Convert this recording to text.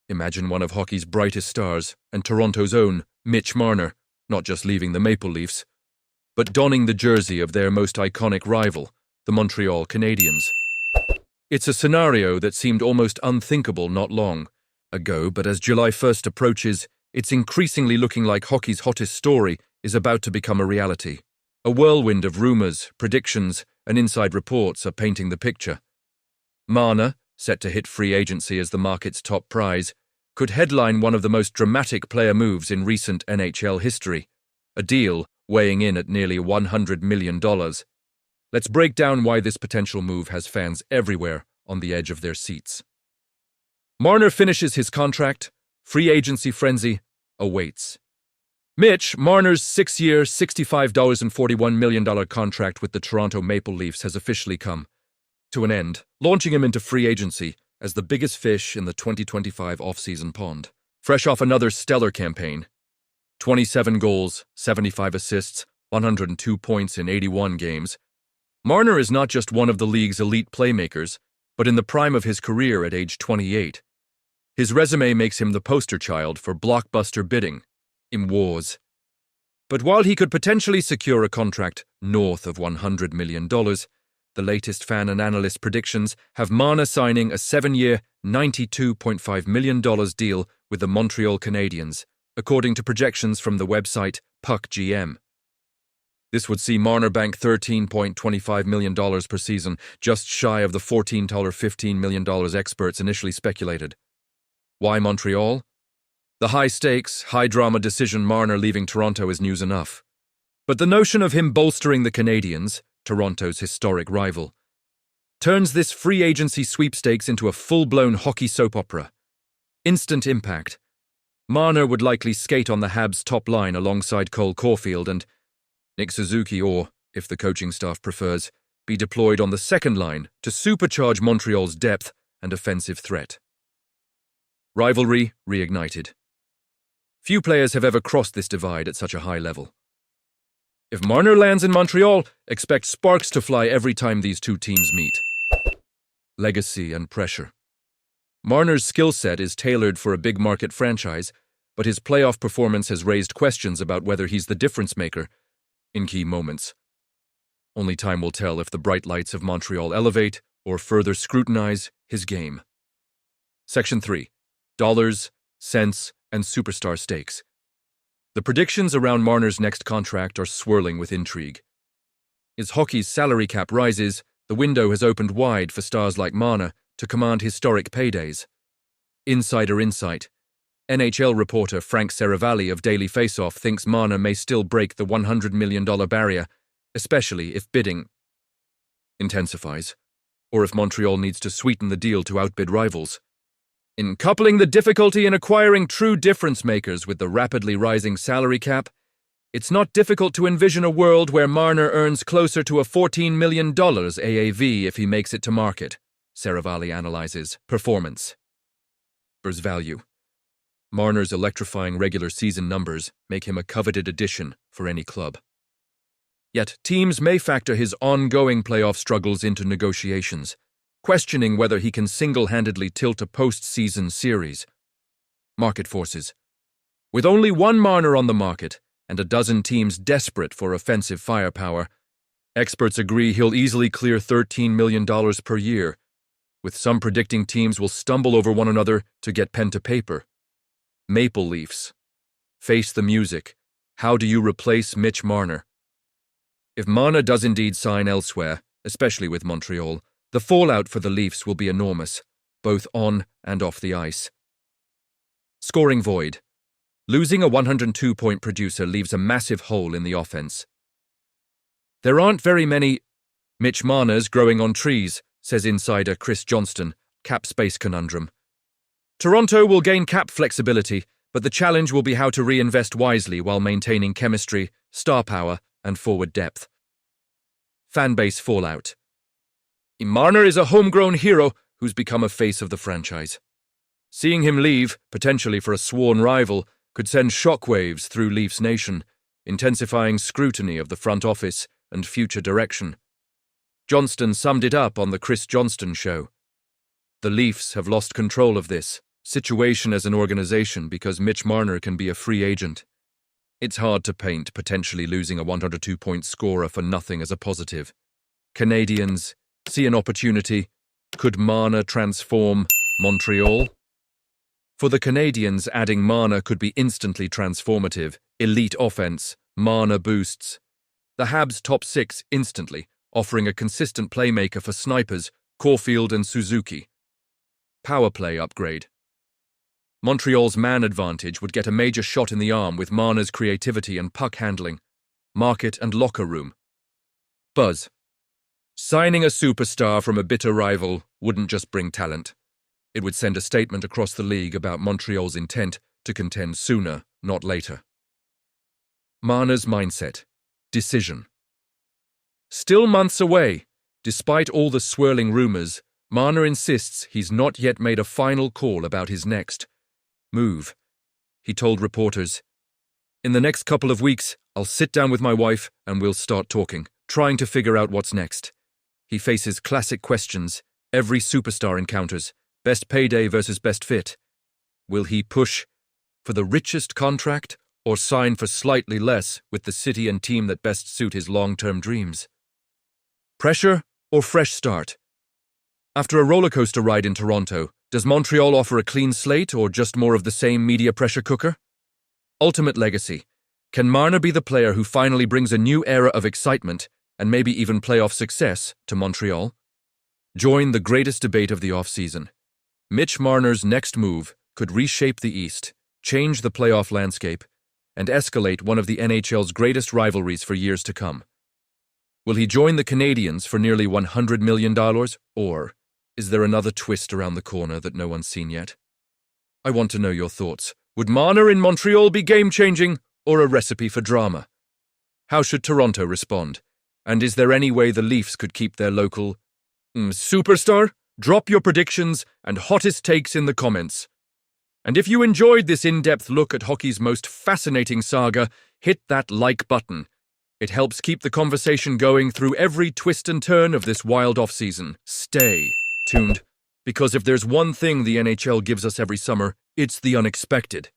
Imagine one of hockey's brightest stars, and Toronto's own, Mitch Marner, not just leaving the Maple Leafs, but donning the jersey of their most iconic rival, the Montreal Canadiens. It's a scenario that seemed almost unthinkable not long ago, but as July 1st approaches, it's increasingly looking like hockey's hottest story is about to become a reality. A whirlwind of rumours, predictions, and inside reports are painting the picture. Marner, set to hit free agency as the market's top prize, could headline one of the most dramatic player moves in recent NHL history, a deal weighing in at nearly $100 million. Let's break down why this potential move has fans everywhere on the edge of their seats. Marner finishes his contract. Free agency frenzy awaits. Mitch Marner's 6-year, $65.41 million contract with the Toronto Maple Leafs has officially come to an end, launching him into free agency as the biggest fish in the 2025 offseason pond. Fresh off another stellar campaign, 27 goals, 75 assists, 102 points in 81 games, Marner is not just one of the league's elite playmakers, but in the prime of his career at age 28. His resume makes him the poster child for blockbuster bidding in wars. But while he could potentially secure a contract north of $100 million, the latest fan and analyst predictions have Marner signing a 7-year, $92.5 million deal with the Montreal Canadiens, according to projections from the website Puck GM. This would see Marner bank $13.25 million per season, just shy of the $15 million experts initially speculated. Why Montreal? The high-stakes, high-drama decision Marner leaving Toronto is news enough. But the notion of him bolstering the Canadiens, Toronto's historic rival, turns this free agency sweepstakes into a full-blown hockey soap opera. Instant impact. Marner would likely skate on the Habs' top line alongside Cole Caulfield and Nick Suzuki, or, if the coaching staff prefers, be deployed on the second line to supercharge Montreal's depth and offensive threat. Rivalry reignited. Few players have ever crossed this divide at such a high level. If Marner lands in Montreal, expect sparks to fly every time these two teams meet. Legacy and pressure. Marner's skill set is tailored for a big-market franchise, but his playoff performance has raised questions about whether he's the difference maker in key moments. Only time will tell if the bright lights of Montreal elevate or further scrutinize his game. Section 3. Dollars, cents, and superstar stakes. The predictions around Marner's next contract are swirling with intrigue. As hockey's salary cap rises, the window has opened wide for stars like Marner to command historic paydays. Insider insight. NHL reporter Frank Seravalli of Daily Faceoff thinks Marner may still break the $100 million barrier, especially if bidding intensifies, or if Montreal needs to sweeten the deal to outbid rivals. In coupling the difficulty in acquiring true difference makers with the rapidly rising salary cap, it's not difficult to envision a world where Marner earns closer to a $14 million AAV if he makes it to market, Seravalli analyzes. Performance versus value. Marner's electrifying regular season numbers make him a coveted addition for any club. Yet teams may factor his ongoing playoff struggles into negotiations, questioning whether he can single-handedly tilt a post-season series. Market forces. With only one Marner on the market and a dozen teams desperate for offensive firepower, experts agree he'll easily clear $13 million per year, with some predicting teams will stumble over one another to get pen to paper. Maple Leafs. Face the music. How do you replace Mitch Marner? If Marner does indeed sign elsewhere, especially with Montreal, the fallout for the Leafs will be enormous, both on and off the ice. Scoring void. Losing a 102-point producer leaves a massive hole in the offense. There aren't very many Mitch Marners growing on trees, says insider Chris Johnston, cap space conundrum. Toronto will gain cap flexibility, but the challenge will be how to reinvest wisely while maintaining chemistry, star power, and forward depth. Fanbase fallout. Marner is a homegrown hero who's become a face of the franchise. Seeing him leave, potentially for a sworn rival, could send shockwaves through Leafs Nation, intensifying scrutiny of the front office and future direction. Johnston summed it up on the Chris Johnston Show. The Leafs have lost control of this, situation as an organization because Mitch Marner can be a free agent. It's hard to paint potentially losing a 102-point scorer for nothing as a positive. Canadiens see an opportunity. Could Marner transform Montreal? For the Canadiens, adding Marner could be instantly transformative. Elite offense, Marner boosts the Habs' top six instantly, offering a consistent playmaker for snipers, Caulfield and Suzuki. Power play upgrade. Montreal's man advantage would get a major shot in the arm with Marner's creativity and puck handling. Market and locker room. Buzz. Signing a superstar from a bitter rival wouldn't just bring talent. It would send a statement across the league about Montreal's intent to contend sooner, not later. Marner's mindset. Decision. Still months away. Despite all the swirling rumors, Marner insists he's not yet made a final call about his next move. He told reporters, "In the next couple of weeks, I'll sit down with my wife and we'll start talking, trying to figure out what's next." He faces classic questions every superstar encounters: best payday versus best fit. Will he push for the richest contract or sign for slightly less with the city and team that best suit his long-term dreams? Pressure or fresh start? After a rollercoaster ride in Toronto, does Montreal offer a clean slate or just more of the same media pressure cooker? Ultimate legacy. Can Marner be the player who finally brings a new era of excitement and maybe even playoff success to Montreal? Join the greatest debate of the offseason. Mitch Marner's next move could reshape the East, change the playoff landscape, and escalate one of the NHL's greatest rivalries for years to come. Will he join the Canadiens for nearly $100 million, or is there another twist around the corner that no one's seen yet? I want to know your thoughts. Would Marner in Montreal be game-changing or a recipe for drama? How should Toronto respond? And is there any way the Leafs could keep their local superstar? Drop your predictions and hottest takes in the comments. And if you enjoyed this in-depth look at hockey's most fascinating saga, hit that like button. It helps keep the conversation going through every twist and turn of this wild off-season. Stay tuned, because if there's one thing the NHL gives us every summer, it's the unexpected.